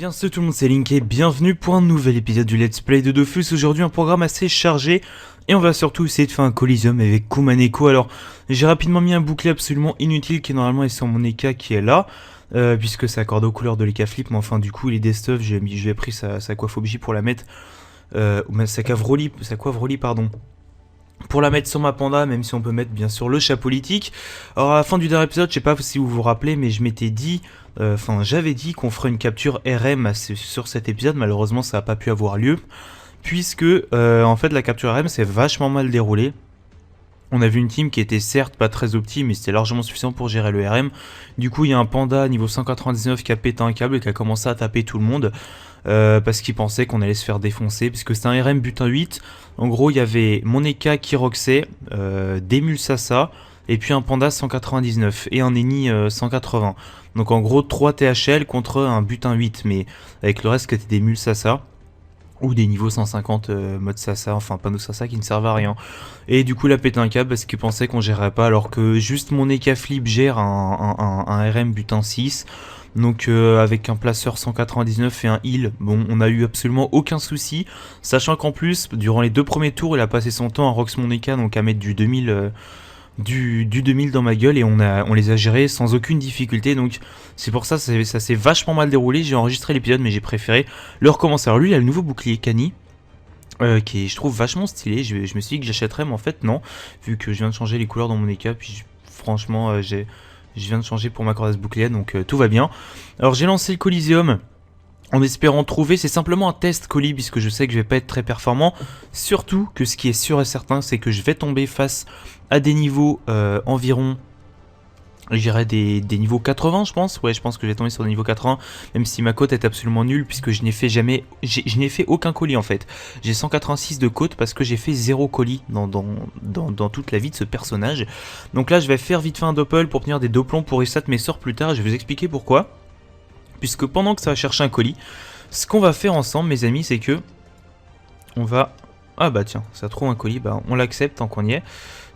bien salut tout le monde, c'est Link et bienvenue pour un nouvel épisode du Let's Play de Dofus. Aujourd'hui un programme assez chargé et on va surtout essayer de faire un Coliseum avec Kumaneko. Alors j'ai rapidement mis un bouclier absolument inutile qui normalement est sur mon Eka qui est là, puisque c'est accordé aux couleurs de l'Eka Flip, mais enfin du coup il est des stuff, j'ai pris sa coiffe objet pour la mettre, sa coiffe Broly pardon. Pour la mettre sur ma panda, même si on peut mettre bien sûr le chat politique. Alors à la fin du dernier épisode, je sais pas si vous vous rappelez, mais je m'étais dit, j'avais dit qu'on ferait une capture RM sur cet épisode. Malheureusement ça n'a pas pu avoir lieu, puisque en fait la capture RM s'est vachement mal déroulée. On a vu une team qui était certes pas très optime, mais c'était largement suffisant pour gérer le RM. Du coup il y a un panda niveau 199 qui a pété un câble et qui a commencé à taper tout le monde. Parce qu'il pensait qu'on allait se faire défoncer, puisque c'était un RM butin 8. En gros, il y avait mon Eka qui roxait, Demul Sasa, et puis un Panda 199, et un Eni 180. Donc en gros, 3 THL contre un butin 8, mais avec le reste qui était des Mul Sasa, ou des niveaux 150 mode Sasa, enfin panneau Sasa qui ne servent à rien. Et du coup, il a pété un câble parce qu'il pensait qu'on gérerait pas, alors que juste mon Eka Flip gère un RM butin 6. Donc avec un placeur 199 et un heal, bon, on a eu absolument aucun souci, sachant qu'en plus, durant les 2 premiers tours, il a passé son temps à Rox mon Eka, donc à mettre du 2000, du 2000 dans ma gueule, et on les a gérés sans aucune difficulté. Donc c'est pour ça ça s'est vachement mal déroulé. J'ai enregistré l'épisode, mais j'ai préféré le recommencer. Alors lui, il a le nouveau bouclier Kani, qui est, je trouve, vachement stylé. Je me suis dit que j'achèterais, mais en fait non, vu que je viens de changer les couleurs dans mon Eka, puis franchement je viens de changer pour ma corde bouclier, donc tout va bien. Alors j'ai lancé le Coliseum en espérant trouver, c'est simplement un test colis, puisque je sais que je vais pas être très performant. Surtout que ce qui est sûr et certain, c'est que je vais tomber face à des niveaux environ, je dirais des niveaux 80, je pense. Ouais, je pense que je vais tomber sur des niveaux 80, même si ma cote est absolument nulle, puisque je n'ai fait aucun colis en fait. J'ai 186 de cote parce que j'ai fait 0 colis dans toute la vie de ce personnage. Donc là, je vais faire vite fait un doppel pour obtenir des doplons pour reset mes sorts plus tard. Je vais vous expliquer pourquoi. Puisque pendant que ça va chercher un colis, ce qu'on va faire ensemble, mes amis, c'est que on va... Ah bah tiens, ça trouve un colis, bah on l'accepte tant qu'on y est.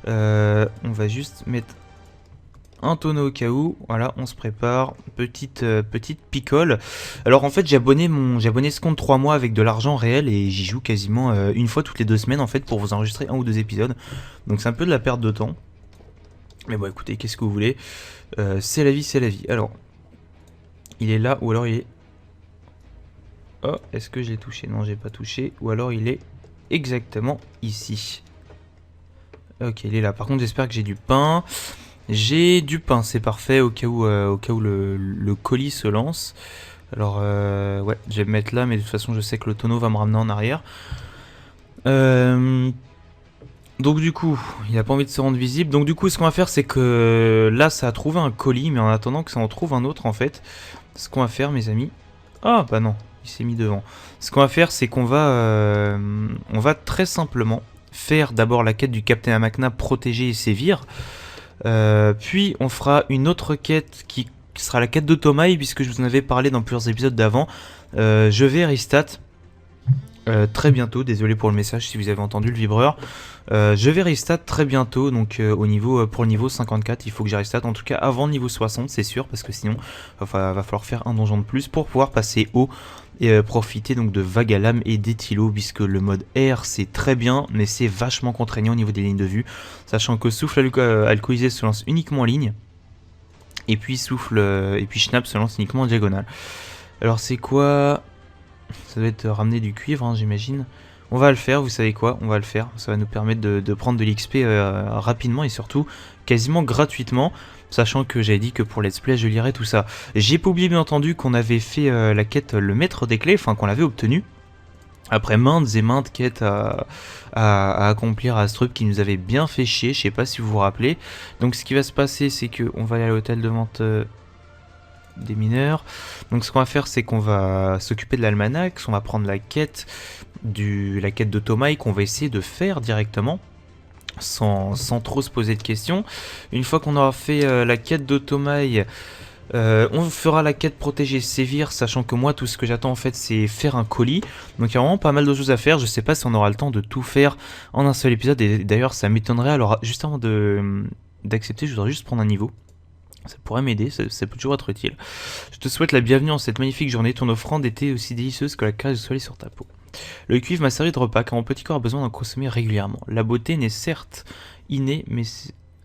On va juste mettre un tonneau au cas où, voilà, on se prépare, petite picole. Alors en fait j'ai abonné ce compte 3 mois avec de l'argent réel, et j'y joue quasiment une fois toutes les 2 semaines en fait, pour vous enregistrer 1 ou 2 épisodes. Donc c'est un peu de la perte de temps. Mais bon écoutez, qu'est-ce que vous voulez, c'est la vie, c'est la vie. Alors, il est là, ou alors il est... Oh, est-ce que je l'ai touché? Non, j'ai pas touché, ou alors il est exactement ici. Ok, il est là. Par contre j'espère que j'ai du pain. J'ai du pain, c'est parfait, au cas où le colis se lance. Alors, ouais, je vais me mettre là, mais de toute façon, je sais que le tonneau va me ramener en arrière. Donc du coup, il a pas envie de se rendre visible. Donc du coup, ce qu'on va faire, c'est que là, ça a trouvé un colis, mais en attendant que ça en trouve un autre, en fait, ce qu'on va faire, mes amis... Ah, bah non, il s'est mis devant. Ce qu'on va faire, c'est qu'on va... on va très simplement faire d'abord la quête du Captain Amakna, protéger et sévir. Puis on fera une autre quête qui sera la quête de Tomaï, puisque je vous en avais parlé dans plusieurs épisodes d'avant. Je vais restat très bientôt, désolé pour le message si vous avez entendu le vibreur. Je vais restat très bientôt, donc pour le niveau 54, il faut que j'y restat en tout cas avant le niveau 60, c'est sûr, parce que sinon va falloir faire un donjon de plus pour pouvoir passer haut et profiter donc de Vagalam et d'Ethilo, puisque le mode R c'est très bien, mais c'est vachement contraignant au niveau des lignes de vue, sachant que souffle alcoolisé se lance uniquement en ligne, et puis Schnapp se lance uniquement en diagonale. Alors c'est quoi? Ça doit être ramener du cuivre, hein, j'imagine. On va le faire, vous savez quoi? On va le faire. Ça va nous permettre de prendre de l'XP rapidement, et surtout quasiment gratuitement. Sachant que j'avais dit que pour Let's Play, je lirais tout ça. J'ai pas oublié, bien entendu, qu'on avait fait la quête le maître des clés, enfin qu'on l'avait obtenu. Après maintes et maintes quêtes à accomplir à ce truc qui nous avait bien fait chier, je sais pas si vous vous rappelez. Donc ce qui va se passer, c'est qu'on va aller à l'hôtel de vente... des mineurs. Donc ce qu'on va faire, c'est qu'on va s'occuper de l'almanach, on va prendre la quête de Tomaï, qu'on va essayer de faire directement sans trop se poser de questions. Une fois qu'on aura fait la quête de Tomaï, on fera la quête protéger sévir, sachant que moi tout ce que j'attends en fait c'est faire un colis. Donc il y a vraiment pas mal de choses à faire. Je sais pas si on aura le temps de tout faire en un seul épisode, et d'ailleurs ça m'étonnerait. Alors juste avant d'accepter, je voudrais juste prendre un niveau. Ça pourrait m'aider, ça peut toujours être utile. Je te souhaite la bienvenue en cette magnifique journée. Ton offrande était aussi délicieuse que la caresse du soleil sur ta peau. Le cuivre m'a servi de repas car mon petit corps a besoin d'en consommer régulièrement. La beauté n'est certes innée, mais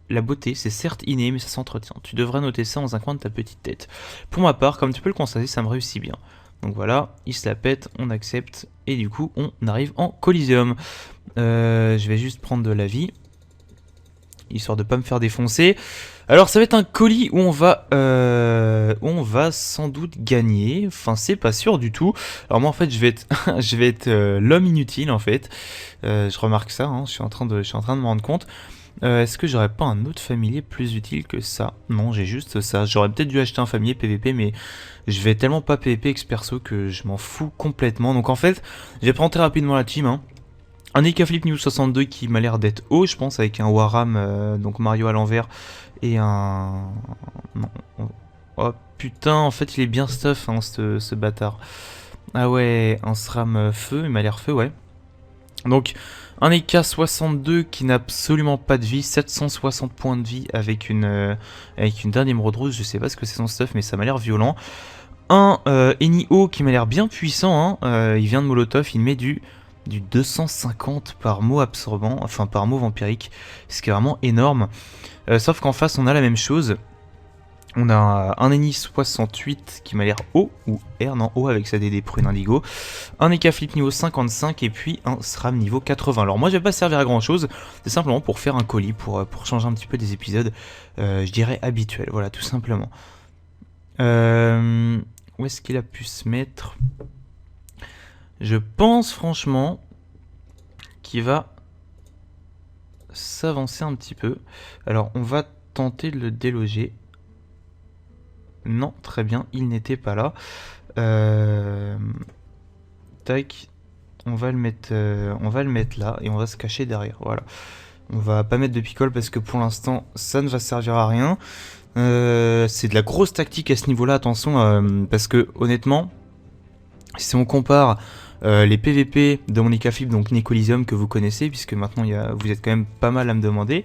la beauté, c'est certes inné, mais ça s'entretient. Tu devras noter ça dans un coin de ta petite tête. Pour ma part, comme tu peux le constater, ça me réussit bien. Donc voilà, il se la pète, on accepte, et du coup, on arrive en Coliseum. Je vais juste prendre de la vie, histoire de pas me faire défoncer. Alors ça va être un colis où on va sans doute gagner. Enfin c'est pas sûr du tout. Alors moi en fait je vais être je vais être l'homme inutile en fait. Je remarque ça, hein, je suis en train de me rendre compte. Est-ce que j'aurais pas un autre familier plus utile que ça? Non, j'ai juste ça. J'aurais peut-être dû acheter un familier PVP, mais je vais tellement pas PVP ex perso que je m'en fous complètement. Donc en fait, je vais prendre très rapidement la team, hein. Un Ekaflip New 62 qui m'a l'air d'être haut, je pense, avec un Waram, donc Mario à l'envers, et un... Non. Oh putain, en fait il est bien stuff, hein, ce bâtard. Ah ouais, un SRAM feu, il m'a l'air feu, ouais. Donc, un EK62 qui n'a absolument pas de vie, 760 points de vie avec une dinde émeraude rose, je sais pas ce que c'est son stuff, mais ça m'a l'air violent. Un Enio qui m'a l'air bien puissant, hein, il vient de Molotov, il met du 250 par mot absorbant, enfin par mot vampirique, ce qui est vraiment énorme. Sauf qu'en face on a la même chose. On a un Eni 68 qui m'a l'air O, ou R, non, O avec sa DD prune indigo. Un Ekaflip niveau 55 et puis un SRAM niveau 80. Alors moi je vais pas servir à grand chose, c'est simplement pour faire un colis, pour changer un petit peu des épisodes, je dirais habituels, voilà tout simplement. Où est-ce qu'il a pu se mettre? Je pense franchement qu'il va s'avancer un petit peu. Alors on va tenter de le déloger. Non, très bien, il n'était pas là. Tac, on va le mettre là et on va se cacher derrière. Voilà. On va pas mettre de picole parce que pour l'instant ça ne va servir à rien. C'est de la grosse tactique à ce niveau-là, attention, parce que honnêtement, si on compare les PVP de mon Ekaflip, donc Nicolizium que vous connaissez, puisque maintenant vous êtes quand même pas mal à me demander.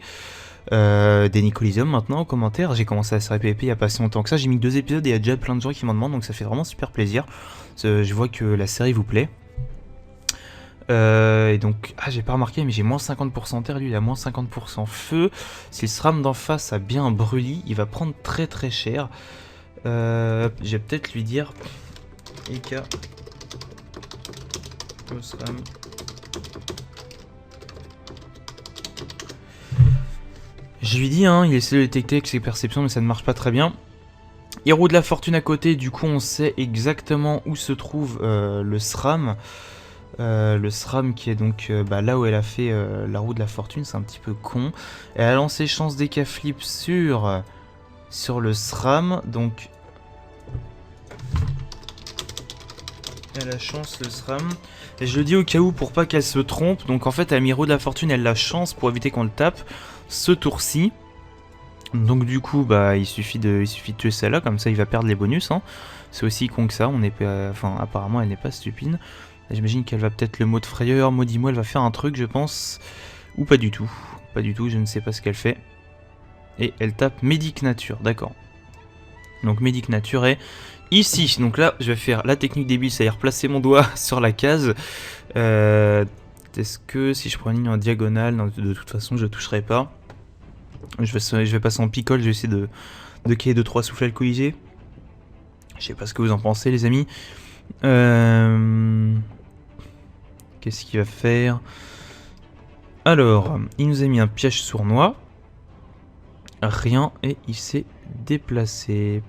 Des Nicolizium maintenant en commentaire. J'ai commencé à faire PVP il y a pas si longtemps que ça. J'ai mis 2 épisodes et il y a déjà plein de gens qui m'en demandent, donc ça fait vraiment super plaisir. Je vois que la série vous plaît. Et donc, j'ai pas remarqué, mais j'ai moins 50% terre, lui il a moins 50% feu. Si le SRAM d'en face a bien brûli, il va prendre très très cher. Je vais peut-être lui dire Eka au SRAM. Je lui dis, hein, il essaie de détecter avec ses perceptions, mais ça ne marche pas très bien. Héros de la fortune à côté, du coup on sait exactement où se trouve le SRAM. Le SRAM qui est donc là où elle a fait la roue de la fortune, c'est un petit peu con. Elle a lancé chance d'Ekaflip sur le SRAM, donc elle a chance le SRAM. Et je le dis au cas où pour pas qu'elle se trompe, donc en fait à Miro de la fortune elle a chance pour éviter qu'on le tape ce tour-ci. Donc du coup il suffit de tuer celle-là, comme ça il va perdre les bonus, hein. C'est aussi con que ça, apparemment elle n'est pas stupide. J'imagine qu'elle va peut-être le mot de frayeur, maudit-moi, elle va faire un truc je pense, ou pas du tout. Pas du tout, je ne sais pas ce qu'elle fait. Et elle tape Médic Nature, d'accord. Donc Médic Nature est ici, donc là je vais faire la technique débile, c'est-à-dire placer mon doigt sur la case. Est-ce que si je prends une ligne en diagonale, non, de toute façon je ne toucherai pas. Je vais passer en picole, je vais essayer de caler 2-3 souffles alcoolisés. Je sais pas ce que vous en pensez les amis. Qu'est-ce qu'il va faire? Alors, il nous a mis un piège sournois. Rien, et il s'est déplacé.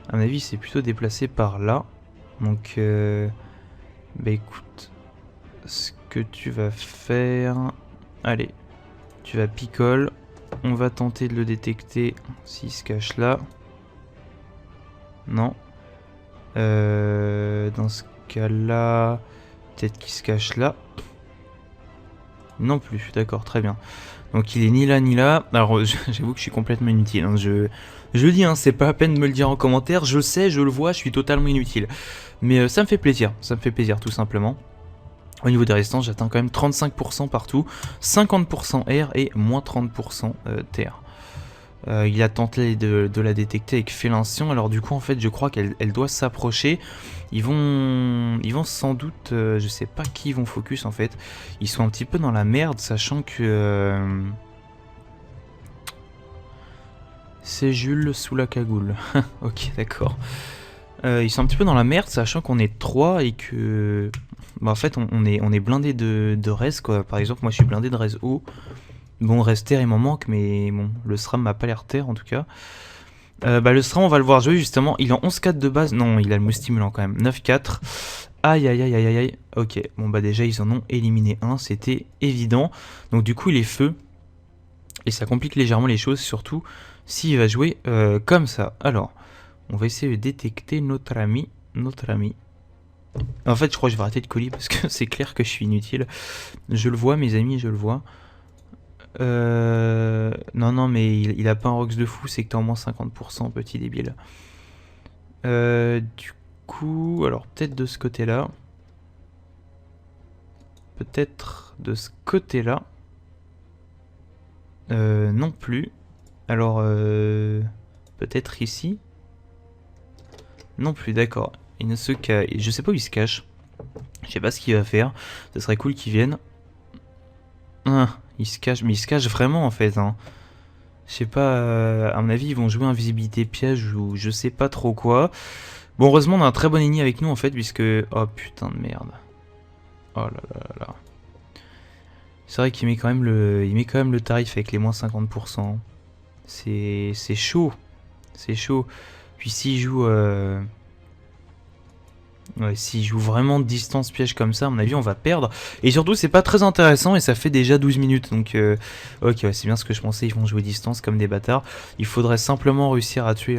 À mon avis, il s'est plutôt déplacé par là. Donc, écoute, ce que tu vas faire... Allez, tu vas picole. On va tenter de le détecter s'il se cache là. Non. Dans ce cas-là, peut-être qu'il se cache là. Non plus, d'accord, très bien. Donc il est ni là ni là. Alors j'avoue que je suis complètement inutile, hein. Je le dis, hein, c'est pas la peine de me le dire en commentaire. Je sais, je le vois, je suis totalement inutile. Mais ça me fait plaisir tout simplement. Au niveau des restants, j'atteins quand même 35% partout, 50% air et moins 30% terre. Il a tenté de la détecter avec Félincien. Alors du coup en fait je crois qu'elle doit s'approcher. Ils vont sans doute, je sais pas qui ils vont focus en fait. Ils sont un petit peu dans la merde sachant que c'est Jules sous la cagoule. Ok d'accord. Ils sont un petit peu dans la merde sachant qu'on est 3 et que bah, en fait on est blindé de res quoi. Par exemple moi je suis blindé de res haut. Bon res terre il m'en manque mais bon le SRAM m'a pas l'air terre en tout cas. Bah le SRAM on va le voir jouer justement, il est en 11-4 de base, non il a le mot stimulant quand même, 9-4. Aïe aïe aïe aïe aïe aïe, ok, bon bah déjà ils en ont éliminé un, c'était évident. Donc du coup il est feu, et ça complique légèrement les choses, surtout s'il va jouer comme ça. Alors, on va essayer de détecter notre ami. En fait je crois que je vais arrêter de coller parce que c'est clair que je suis inutile. Je le vois mes amis, je le vois. Non, mais il a pas un rox de fou, c'est que t'as au moins 50%, petit débile. Du coup, alors peut-être de ce côté-là. Peut-être de ce côté-là. Non plus. Alors, peut-être ici. Non plus, d'accord. Il ne se cache. Je sais pas où il se cache. Je sais pas ce qu'il va faire. Ce serait cool qu'il vienne. Ah, il se cache, mais il se cache vraiment en fait. Hein. Je sais pas, à mon avis, ils vont jouer invisibilité piège ou je sais pas trop quoi. Bon, heureusement, on a un très bon ennemi avec nous en fait, puisque. Oh putain de merde. Oh là là là là. C'est vrai qu'il met quand même le tarif avec les moins 50%. C'est chaud. C'est chaud. Puis s'il joue. Ouais, s'il joue vraiment de distance piège comme ça, à mon avis, on va perdre. Et surtout, c'est pas très intéressant et ça fait déjà 12 minutes. Donc, ok, ouais, c'est bien ce que je pensais. Ils vont jouer distance comme des bâtards. Il faudrait simplement réussir à tuer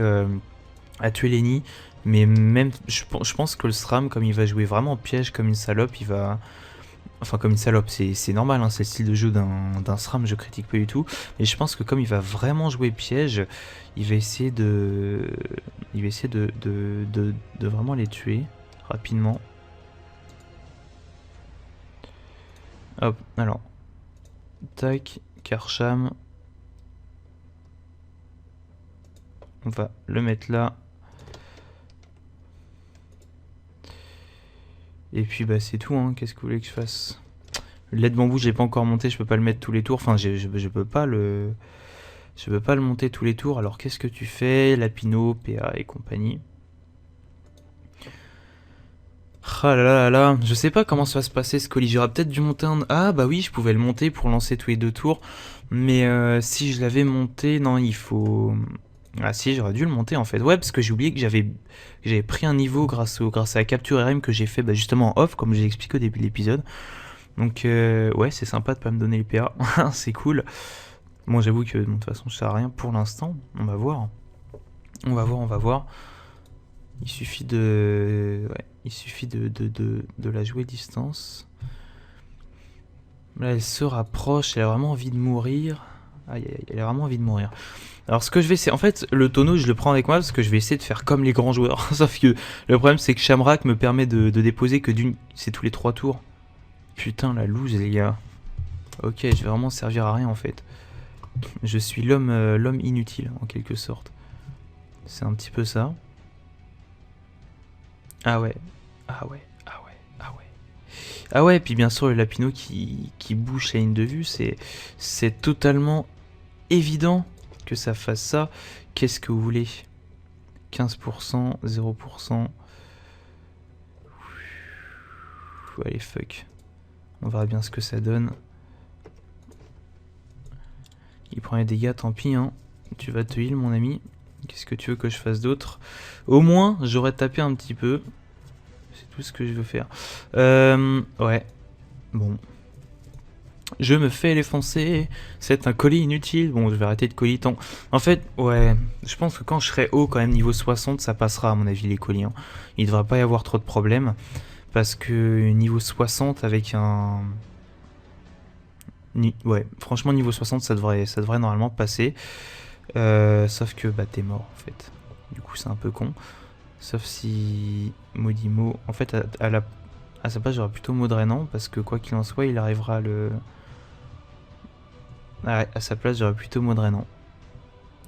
Lenny. Mais même, je pense que le SRAM, comme il va jouer vraiment piège comme une salope, il va. Enfin, comme une salope, c'est normal, hein, c'est le style de jeu d'un SRAM, je critique pas du tout. Mais je pense que comme il va vraiment jouer piège, il va essayer de. Il va essayer de vraiment les tuer rapidement. Hop, alors. Tac, Karcham. On va le mettre là. Et puis bah c'est tout, hein. Qu'est-ce que vous voulez que je fasse? Le lait de bambou, j'ai pas encore monté, je peux pas le mettre tous les tours. Enfin, je peux pas le. Je peux pas le monter tous les tours. Alors qu'est-ce que tu fais? Lapino, PA et compagnie. Ah là là là, je sais pas comment ça va se passer ce colis. J'aurais peut-être dû monter un. Ah bah oui, je pouvais le monter pour lancer tous les 2 tours. Mais si je l'avais monté, non, il faut. Ah si, j'aurais dû le monter en fait. Ouais, parce que j'ai oublié que j'avais pris un niveau grâce à la capture RM que j'ai fait bah, justement en off, comme j'ai expliqué au début de l'épisode. Donc ouais, c'est sympa de pas me donner les PA, c'est cool. Bon, j'avoue que de toute façon, ça sert à rien pour l'instant. On va voir. On va voir, on va voir. Il suffit de... Ouais, il suffit de la jouer distance. Là, elle se rapproche, elle a vraiment envie de mourir. Aïe, aïe, elle a vraiment envie de mourir. Alors, ce que je vais essayer... En fait, le tonneau, je le prends avec moi parce que je vais essayer de faire comme les grands joueurs. Sauf que le problème, c'est que Shamrock me permet de déposer que d'une... C'est tous les 3 tours. Putain, la loose, les gars. Ok, je vais vraiment servir à rien, en fait. Je suis l'homme inutile, en quelque sorte. C'est un petit peu ça. Ah ouais, ah ouais, ah ouais, ah ouais. Ah ouais, puis bien sûr le Lapino qui bouche la ligne de vue, c'est totalement évident que ça fasse ça. Qu'est-ce que vous voulez? 15%, 0%. Allez, fuck. On verra bien ce que ça donne. Il prend les dégâts, tant pis, hein. Tu vas te heal, mon ami. Qu'est-ce que tu veux que je fasse d'autre? Au moins, j'aurais tapé un petit peu. C'est tout ce que je veux faire. Ouais. Bon. Je me fais défoncer. C'est un colis inutile. Bon, je vais arrêter de colis tant. En fait, ouais. Je pense que quand je serai haut, quand même, niveau 60, ça passera, à mon avis, les colis. Hein. Il devrait pas y avoir trop de problèmes. Parce que niveau 60, avec un... Ouais, franchement, niveau 60, ça devrait normalement passer. Sauf que, bah, t'es mort, en fait. Du coup, c'est un peu con. Sauf si Modimo... En fait, à sa place, j'aurais plutôt mot drainant, parce que quoi qu'il en soit, il arrivera à le... Ah ouais, à sa place, j'aurais plutôt mot drainant.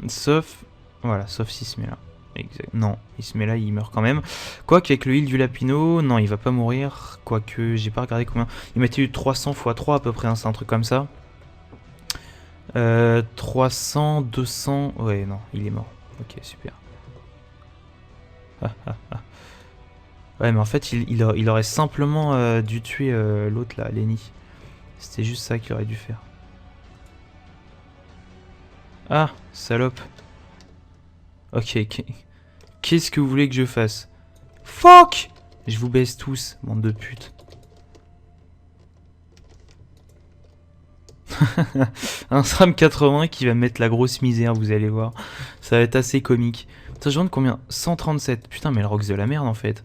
Sauf... Voilà, sauf s'il se met là. Exact. Non, il se met là, il meurt quand même. Quoique avec le heal du Lapino, non, il va pas mourir. Quoique, j'ai pas regardé combien. Il mettait eu 300 x 3 à peu près, hein, c'est un truc comme ça. 300, 200... Ouais, non, il est mort. Ok, super. Ouais, mais en fait, il aurait simplement dû tuer l'autre là, Lenny. C'était juste ça qu'il aurait dû faire. Ah, salope. Ok, qu'est-ce que vous voulez que je fasse? Fuck! Je vous baisse tous, bande de putes. Un SRAM 80 qui va mettre la grosse misère, vous allez voir. Ça va être assez comique. Ça, je demande combien? 137. Putain, mais elle rox de la merde en fait.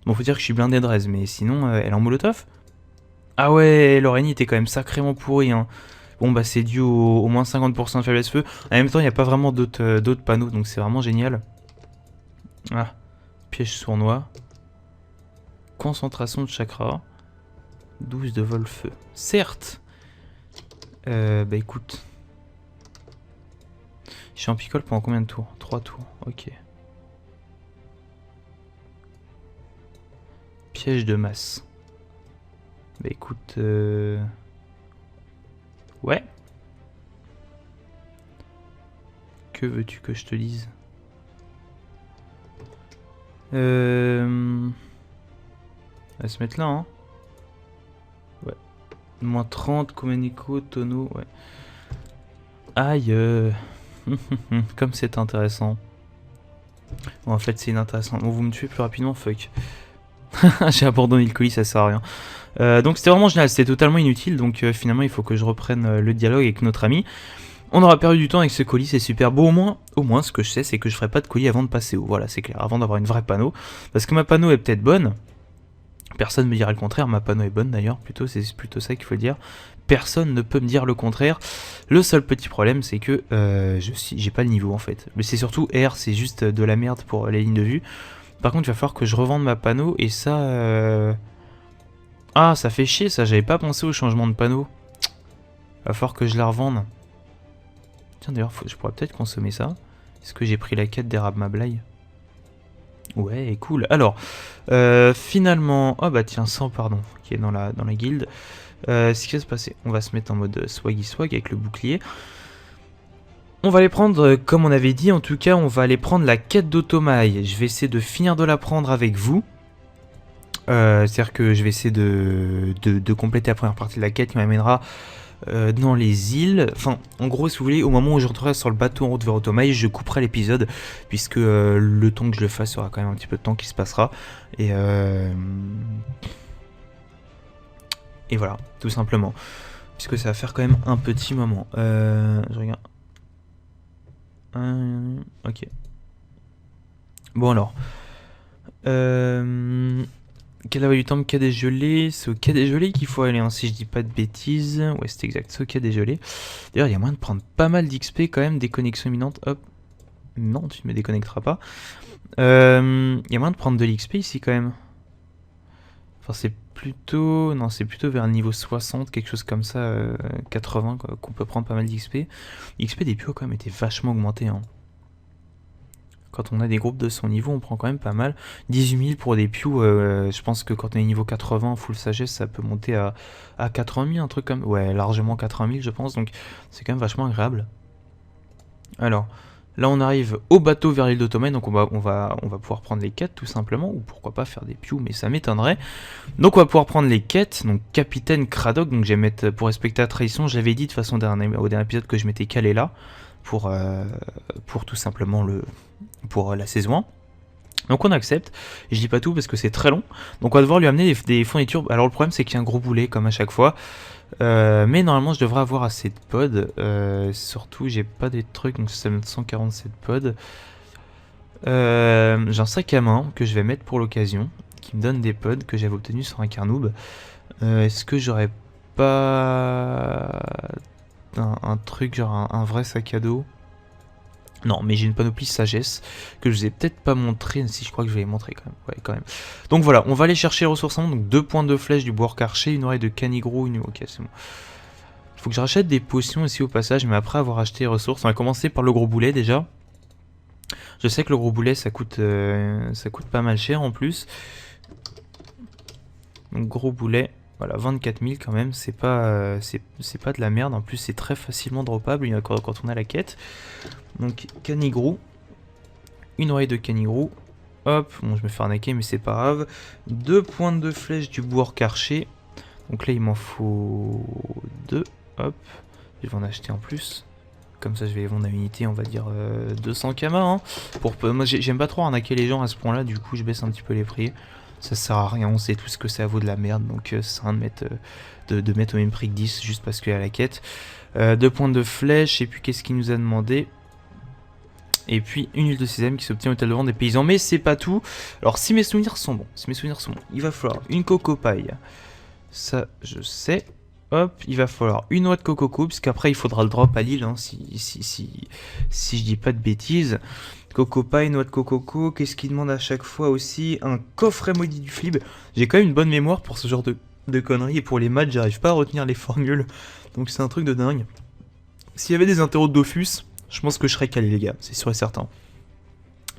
Bon, faut dire que je suis blindé de raise, mais sinon, elle est en molotov? Ah ouais, Lorraine était quand même sacrément pourri, hein. Bon, bah, c'est dû au moins 50% de faiblesse feu. En même temps, il n'y a pas vraiment d'autres panneaux, donc c'est vraiment génial. Ah, piège sournois. Concentration de chakra. 12 de vol feu. Certes. Bah écoute. Je suis en picole pendant combien de tours? 3 tours, ok. Piège de masse. Bah écoute... Ouais. Que veux-tu que je te dise? On va se mettre là, hein. Ouais. Moins 30, Comenico, tonneau, ouais. Aïe. Comme c'est intéressant. Bon, en fait, c'est inintéressant. Bon, vous me tuez plus rapidement, fuck. J'ai abandonné le colis, ça sert à rien. Donc c'était vraiment génial, c'était totalement inutile. Donc finalement, il faut que je reprenne le dialogue avec notre ami. On aura perdu du temps avec ce colis, c'est super beau. Au moins, ce que je sais, c'est que je ferai pas de colis avant de passer haut. Voilà, c'est clair, avant d'avoir une vraie panneau. Parce que ma panneau est peut-être bonne. Personne ne me dira le contraire. Ma panneau est bonne d'ailleurs, plutôt, c'est plutôt ça qu'il faut dire. Personne ne peut me dire le contraire. Le seul petit problème, c'est que j'ai pas le niveau en fait. Mais c'est surtout R, c'est juste de la merde pour les lignes de vue. Par contre, il va falloir que je revende ma panneau et ça... Ah, ça fait chier ça, j'avais pas pensé au changement de panneau. Il va falloir que je la revende. Tiens, d'ailleurs, je pourrais peut-être consommer ça. Est-ce que j'ai pris la quête d'érable Mablaï? Ouais, cool. Alors, finalement... Oh bah tiens, 100, pardon, qui est dans la guilde. Ce qui va se passer, on va se mettre en mode swaggy swag avec le bouclier. On va les prendre, comme on avait dit, en tout cas, on va aller prendre la quête d'Automail. Je vais essayer de finir de la prendre avec vous. C'est-à-dire que je vais essayer de compléter la première partie de la quête qui m'amènera dans les îles. Enfin, en gros, si vous voulez, au moment où je rentrerai sur le bateau en route vers Automail, je couperai l'épisode, puisque le temps que je le fasse, il y aura quand même un petit peu de temps qui se passera. Et voilà, tout simplement. Puisque ça va faire quand même un petit moment. Je regarde. Ok. Bon alors. Quel a du temps, quai des gelées? C'est au quai des gelées qu'il faut aller, hein, si je dis pas de bêtises. Ouais, c'est exact, c'est au quai des gelées. D'ailleurs, il y a moyen de prendre pas mal d'XP quand même, des connexions imminentes. Hop. Non, tu ne me déconnecteras pas. Il y a moyen de prendre de l'XP ici quand même. Enfin, c'est plutôt... Non, c'est plutôt vers le niveau 60, quelque chose comme ça, 80, qu'on peut prendre pas mal d'XP. L'XP des pios quand même était vachement augmenté, hein. Quand on a des groupes de son niveau, on prend quand même pas mal. 18 000 pour des pious, je pense que quand on est niveau 80, full sagesse, ça peut monter à 80 000, un truc comme... Ouais, largement 80 000, je pense, donc c'est quand même vachement agréable. Alors, là on arrive au bateau vers l'île d'Automail, donc on va pouvoir prendre les quêtes tout simplement, ou pourquoi pas faire des pious, mais ça m'étonnerait. Donc on va pouvoir prendre les quêtes, donc Capitaine Cradock, donc je vais mettre pour respecter la tradition, j'avais dit de toute façon au dernier épisode que je m'étais calé là, pour tout simplement pour la saison 1. Donc on accepte, je dis pas tout parce que c'est très long, donc on va devoir lui amener des fournitures. Alors le problème c'est qu'il y a un gros boulet comme à chaque fois, mais normalement je devrais avoir assez de pods, surtout j'ai pas des trucs, donc ça me donne 147 pods. J'ai un sac à main que je vais mettre pour l'occasion, qui me donne des pods que j'avais obtenus sur un carnoob. Est-ce que j'aurais pas un truc genre un vrai sac à dos? Non, mais j'ai une panoplie sagesse que je vous ai peut-être pas montré, si je crois que je vais les montrer quand même. Ouais, quand même. Donc voilà, on va aller chercher les ressources en donc 2 points de flèche du bois archer, une oreille de canigro, une... Ok, c'est bon. Faut que je rachète des potions aussi au passage, mais après avoir acheté les ressources, on va commencer par le gros boulet déjà. Je sais que le gros boulet ça coûte pas mal cher en plus. Donc gros boulet, voilà 24 000 quand même, c'est pas de la merde, en plus c'est très facilement droppable quand on a la quête. Donc canigrou, une oreille de canigrou, hop, bon je me fais arnaquer mais c'est pas grave. 2 pointes de flèche du bourg archer, donc là il m'en faut 2, hop, je vais en acheter en plus. Comme ça je vais les vendre à unité, on va dire 200 kama hein. Moi j'aime pas trop arnaquer les gens à ce point là, du coup je baisse un petit peu les prix. Ça sert à rien, on sait tous que ça vaut de la merde, donc ça sert à rien de mettre au même prix que 10 juste parce qu'il y a la quête. 2 points de flèche, et puis qu'est-ce qu'il nous a demandé? Et puis une huile de sésame qui s'obtient au hôtel de vente des paysans, mais c'est pas tout. Alors si mes souvenirs sont bons, il va falloir une coco paille, ça je sais. Hop, il va falloir une noix de coco, parce qu'après il faudra le drop à Lille, hein, si je dis pas de bêtises. Coco paille, noix de coco, qu'est-ce qu'il demande à chaque fois aussi? Un coffret maudit du flib. J'ai quand même une bonne mémoire pour ce genre de conneries, et pour les maths, j'arrive pas à retenir les formules, donc c'est un truc de dingue. S'il y avait des interros de Dofus, je pense que je serais calé les gars, c'est sûr et certain.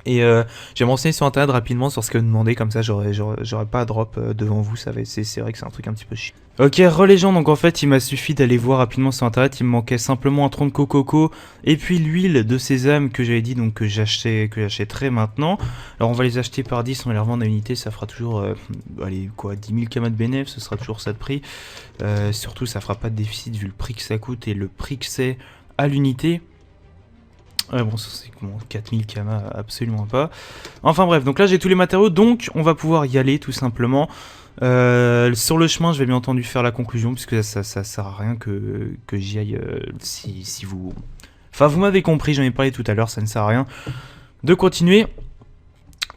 Et je vais me renseigner sur internet rapidement sur ce que vous demandez, comme ça j'aurais pas à drop devant vous, c'est vrai que c'est un truc un petit peu chiant. Ok, relégend, donc en fait il m'a suffi d'aller voir rapidement sur internet, il me manquait simplement un tronc de coco et puis l'huile de sésame que j'avais dit donc que j'achèterais maintenant. Alors on va les acheter par 10, on va les revendre à unité, ça fera toujours, allez quoi, 10 000 kamas de bénéf, ce sera toujours ça de prix. Surtout ça fera pas de déficit vu le prix que ça coûte et le prix que c'est à l'unité. Bon, ça c'est comment 4000 kama, absolument pas. Enfin bref, donc là j'ai tous les matériaux, donc on va pouvoir y aller tout simplement. Sur le chemin, je vais bien entendu faire la conclusion, puisque ça sert à rien que j'y aille si vous... Enfin, vous m'avez compris, j'en ai parlé tout à l'heure, ça ne sert à rien de continuer.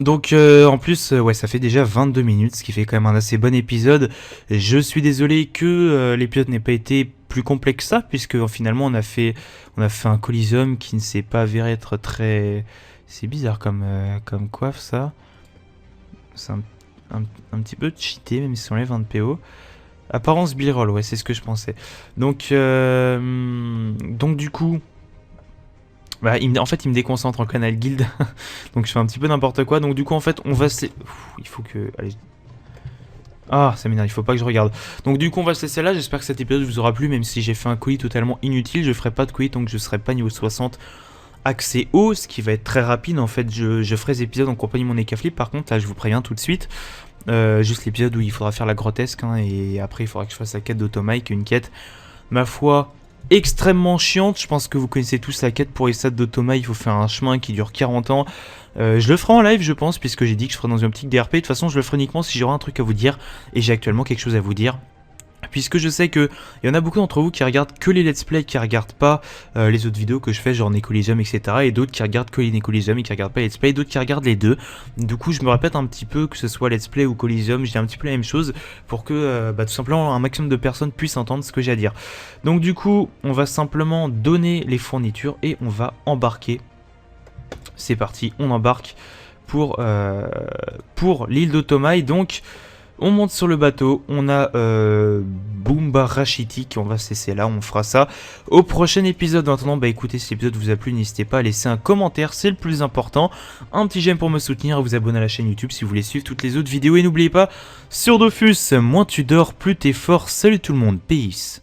Donc en plus, ouais, ça fait déjà 22 minutes, ce qui fait quand même un assez bon épisode. Je suis désolé que l'épisode n'ait pas été plus complexe que ça, puisque finalement on a fait un Coliseum qui ne s'est pas avéré être très... C'est bizarre comme coiffe ça. C'est un petit peu cheaté, même si on enlève 20 de PO. Apparence B-roll, ouais, c'est ce que je pensais. Donc du coup... Bah, en fait, il me déconcentre en canal guild. Donc je fais un petit peu n'importe quoi. Donc du coup, en fait, on va se... il faut que... Allez. Ah, ça m'énerve, il faut pas que je regarde. Donc du coup, on va se laisser là. J'espère que cet épisode vous aura plu, même si j'ai fait un colis totalement inutile. Je ferai pas de colis tant que je serai pas niveau 60 accès haut, ce qui va être très rapide. En fait, je ferai des épisodes en compagnie de mon Ekaflip. Par contre, là, je vous préviens tout de suite. Juste l'épisode où il faudra faire la grotesque. Hein, et après, il faudra que je fasse la quête d'Automike. Une quête, ma foi... extrêmement chiante. Je pense que vous connaissez tous la quête pour les stades d'Automa. Il faut faire un chemin qui dure 40 ans. Je le ferai en live, je pense, puisque j'ai dit que je ferai dans une optique DRP. De toute façon, je le ferai uniquement si j'aurai un truc à vous dire. Et j'ai actuellement quelque chose à vous dire. Puisque je sais qu'il y en a beaucoup d'entre vous qui regardent que les let's play, qui regardent pas les autres vidéos que je fais, genre Necoliseum, etc. Et d'autres qui regardent que les Necoliseum et qui regardent pas les let's play, d'autres qui regardent les deux. Du coup, je me répète un petit peu, que ce soit let's play ou Coliseum, je dis un petit peu la même chose pour que tout simplement un maximum de personnes puissent entendre ce que j'ai à dire. Donc du coup, on va simplement donner les fournitures et on va embarquer. C'est parti, on embarque pour l'île d'Automaï. Donc... on monte sur le bateau, on a Boomba Rachitic, on va se laisser là, on fera ça au prochain épisode. En attendant, bah écoutez, si l'épisode vous a plu, n'hésitez pas à laisser un commentaire, c'est le plus important. Un petit j'aime pour me soutenir, à vous abonner à la chaîne YouTube si vous voulez suivre toutes les autres vidéos. Et n'oubliez pas, sur Dofus, moins tu dors, plus t'es fort. Salut tout le monde, peace.